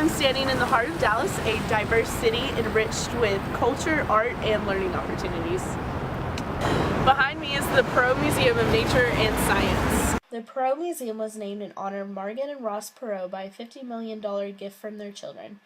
am standing in the heart of Dallas, a diverse city enriched with culture, art, and learning opportunities. Behind me is the Perot Museum of Nature and Science. The Perot Museum was named in honor of Margaret and Ross Perot by a $50 million gift from their children.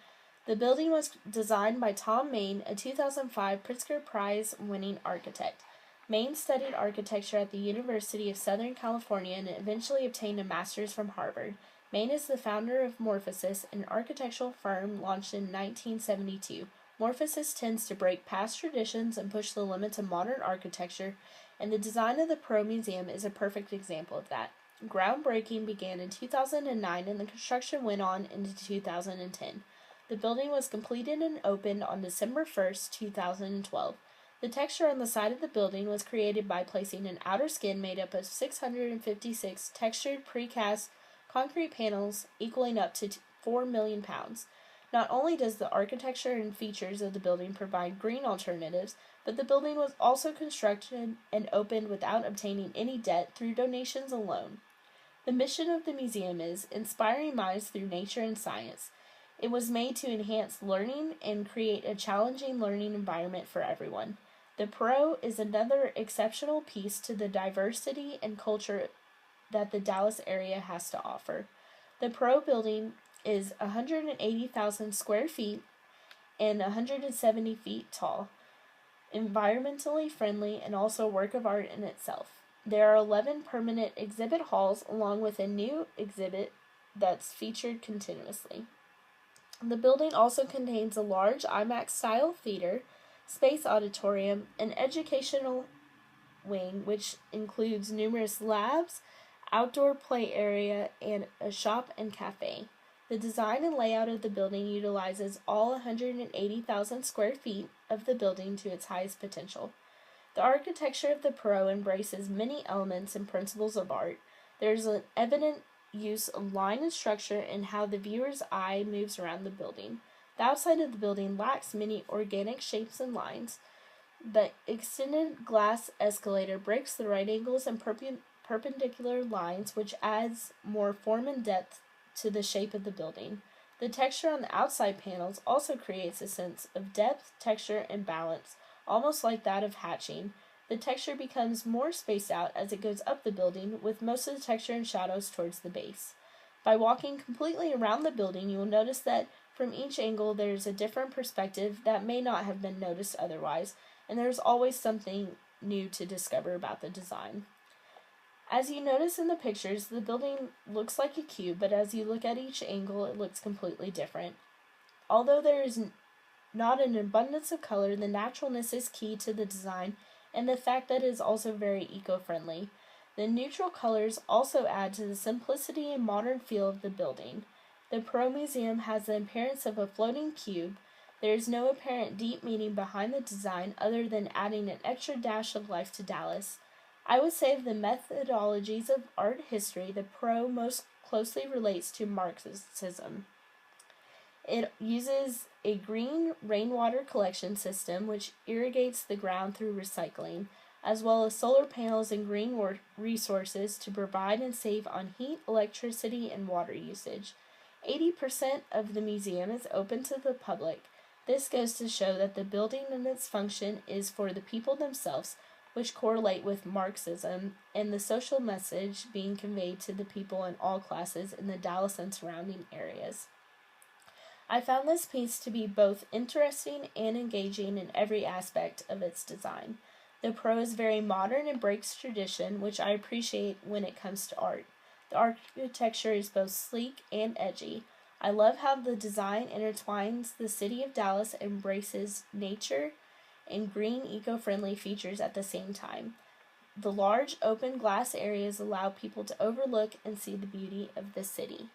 The building was designed by Tom Main, a 2005 Pritzker Prize-winning architect. Main studied architecture at the University of Southern California and eventually obtained a master's from Harvard. Main is the founder of Morphosis, an architectural firm launched in 1972. Morphosis tends to break past traditions and push the limits of modern architecture, and the design of the Perot Museum is a perfect example of that. Groundbreaking began in 2009 and the construction went on into 2010. The building was completed and opened on December 1st, 2012. The texture on the side of the building was created by placing an outer skin made up of 656 textured precast concrete panels equaling up to 4 million pounds. Not only does the architecture and features of the building provide green alternatives, but the building was also constructed and opened without obtaining any debt through donations alone. The mission of the museum is inspiring minds through nature and science. It was made to enhance learning and create a challenging learning environment for everyone. The Perot is another exceptional piece to the diversity and culture that the Dallas area has to offer. The Perot building is 180,000 square feet and 170 feet tall, environmentally friendly, and also a work of art in itself. There are 11 permanent exhibit halls along with a new exhibit that's featured continuously. The building also contains a large IMAX-style theater, space auditorium, an educational wing which includes numerous labs, outdoor play area, and a shop and cafe. The design and layout of the building utilizes all 180,000 square feet of the building to its highest potential. The architecture of the Perot embraces many elements and principles of art. There is an evident use of line and structure in how the viewer's eye moves around the building. The outside of the building lacks many organic shapes and lines. The extended glass escalator breaks the right angles and perpendicular lines, which adds more form and depth to the shape of the building. The texture on the outside panels also creates a sense of depth, texture, and balance, almost like that of hatching. The texture becomes more spaced out as it goes up the building, with most of the texture and shadows towards the base. By walking completely around the building, you will notice that from each angle there is a different perspective that may not have been noticed otherwise, and there is always something new to discover about the design. As you notice in the pictures, the building looks like a cube, but as you look at each angle, it looks completely different. Although there is not an abundance of color, the naturalness is key to the design, and the fact that it is also very eco-friendly. The neutral colors also add to the simplicity and modern feel of the building. The Perot Museum has the appearance of a floating cube. There is no apparent deep meaning behind the design other than adding an extra dash of life to Dallas. I would say of the methodologies of art history, the Perot most closely relates to Marxism. It uses a green rainwater collection system which irrigates the ground through recycling, as well as solar panels and green resources to provide and save on heat, electricity, and water usage. 80% of the museum is open to the public. This goes to show that the building and its function is for the people themselves, which correlate with Marxism and the social message being conveyed to the people in all classes in the Dallas and surrounding areas. I found this piece to be both interesting and engaging in every aspect of its design. The Perot is very modern and breaks tradition, which I appreciate when it comes to art. The architecture is both sleek and edgy. I love how the design intertwines the city of Dallas and embraces nature and green eco-friendly features at the same time. The large open glass areas allow people to overlook and see the beauty of the city.